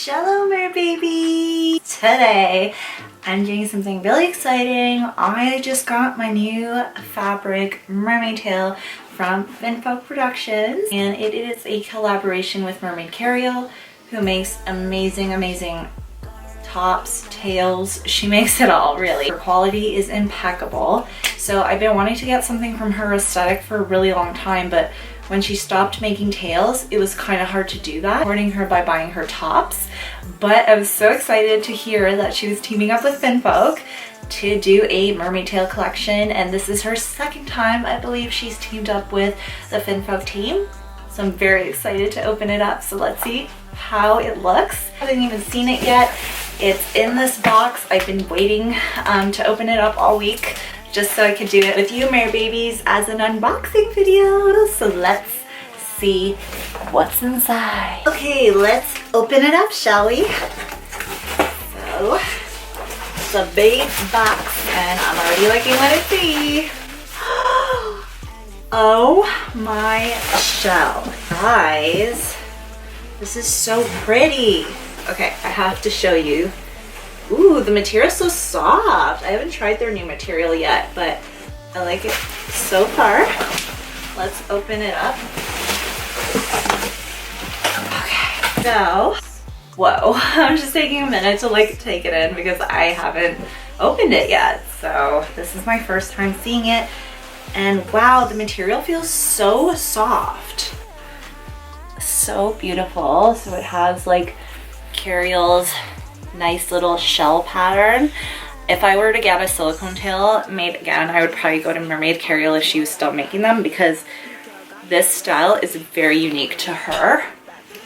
Hello merbaby! Today I'm doing something really exciting. I just got my new fabric mermaid tail from FinFolk Productions, and it is a collaboration with Mermaid Kariel, who makes amazing tops, tails. She makes it all, really. Her quality is impeccable. So I've been wanting to get something from her aesthetic for a really long time, but when she stopped making tails, it was kind of hard to do that, supporting her by buying her tops. But I was so excited to hear that she was teaming up with FinFolk to do a mermaid tail collection, and this is her second time, I believe, she's teamed up with the FinFolk team. So I'm very excited to open it up, so let's see how it looks. I haven't even seen it yet. It's in this box. I've been waiting to open it up all week just so I could do it with you merbabies as an unboxing video. So let's see what's inside. Okay, let's open it up, shall we? So it's a big box and I'm already liking what I see. Oh my shell. Guys, this is so pretty. Okay, I have to show you. Ooh, the material's so soft. I haven't tried their new material yet, but I like it so far. Let's open it up. Okay, so, whoa. I'm just taking a minute to take it in because I haven't opened it yet. So this is my first time seeing it. And wow, the material feels so soft. So beautiful. So it has like Kariel's nice little shell pattern. If I were to get a silicone tail made again, I would probably go to Mermaid Kariel if she was still making them, because this style is very unique to her.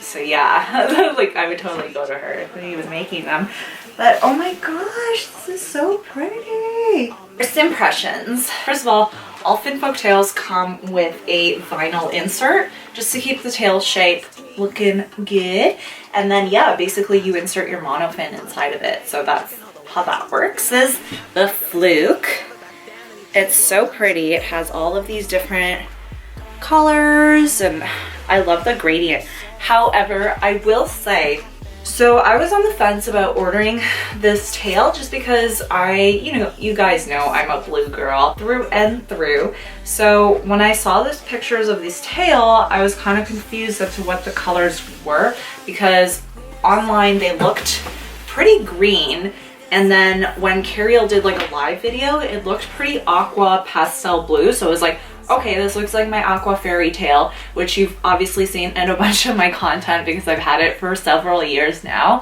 So yeah, like I would totally go to her if he was making them. But oh my gosh, this is so pretty. First impressions. First of all FinFolk tails come with a vinyl insert just to keep the tail shape looking good. And then yeah, basically you insert your monofin inside of it. So that's how that works. This is the fluke. It's so pretty. It has all of these different colors and I love the gradient. However, I will say, so I was on the fence about ordering this tail just because you guys know I'm a blue girl through and through. So when I saw these pictures of this tail, I was kind of confused as to what the colors were, because online they looked pretty green. And then when Kariel did like a live video, it looked pretty aqua pastel blue. So it was like, okay, this looks like my aqua fairy tail, which you've obviously seen in a bunch of my content because I've had it for several years now.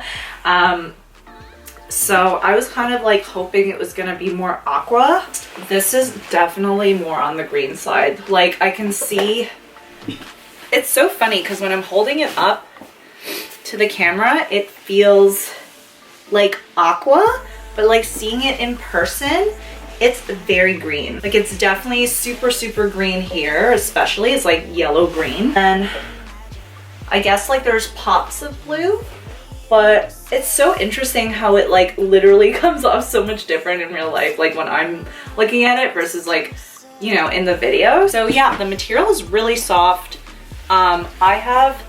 So I was kind of like hoping it was gonna be more aqua. This is definitely more on the green side. Like I can see, it's so funny because when I'm holding it up to the camera, it feels like aqua, but like seeing it in person, it's very green. Like it's definitely super green here, especially it's like yellow green. And I guess like there's pops of blue, but it's so interesting how it like literally comes off so much different in real life, like when I'm looking at it versus like, you know, in the video. So yeah, the material is really soft. I have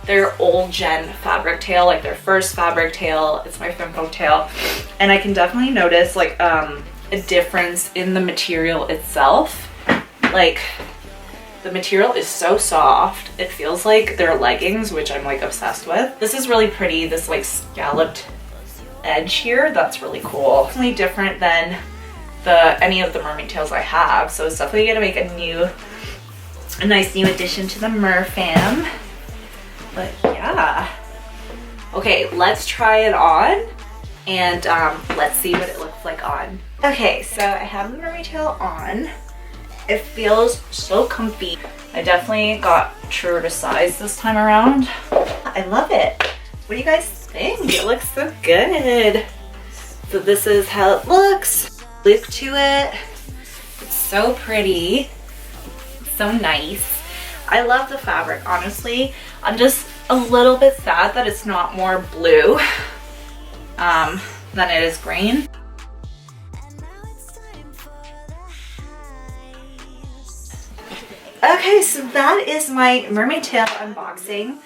their old gen fabric tail, like their first fabric tail. It's my FinFolk tail. And I can definitely notice like a difference in the material itself. Like the material is so soft. It feels like they're leggings, which I'm like obsessed with. This is really pretty, this like scalloped edge here. That's really cool. Definitely different than any of the mermaid tails I have. So it's definitely gonna make a nice new addition to the mer fam. But yeah. Okay, let's try it on and let's see what it looks like on. Okay, so I have the mermaid tail on. It feels so comfy. I definitely got truer to size this time around. I love it. What do you guys think? It looks so good. So this is how it looks. Look to it. It's so pretty. It's so nice. I love the fabric, honestly. I'm just a little bit sad that it's not more blue than it is green. Okay, so that is my mermaid tail unboxing.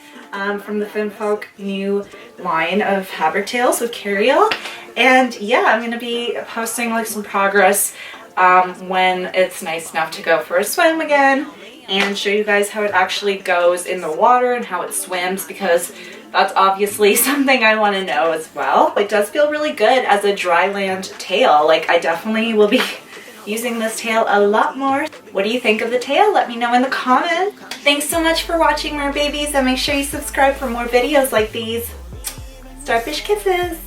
from the FinFolk new line of fabric tails with Kariel. And yeah, I'm going to be posting like some progress when it's nice enough to go for a swim again and show you guys how it actually goes in the water and how it swims, because that's obviously something I want to know as well. It does feel really good as a dry land tail. Like, I definitely will be using this tail a lot more. What do you think of the tail? Let me know in the comments. Thanks so much for watching, Merbabies, and make sure you subscribe for more videos like these. Starfish kisses!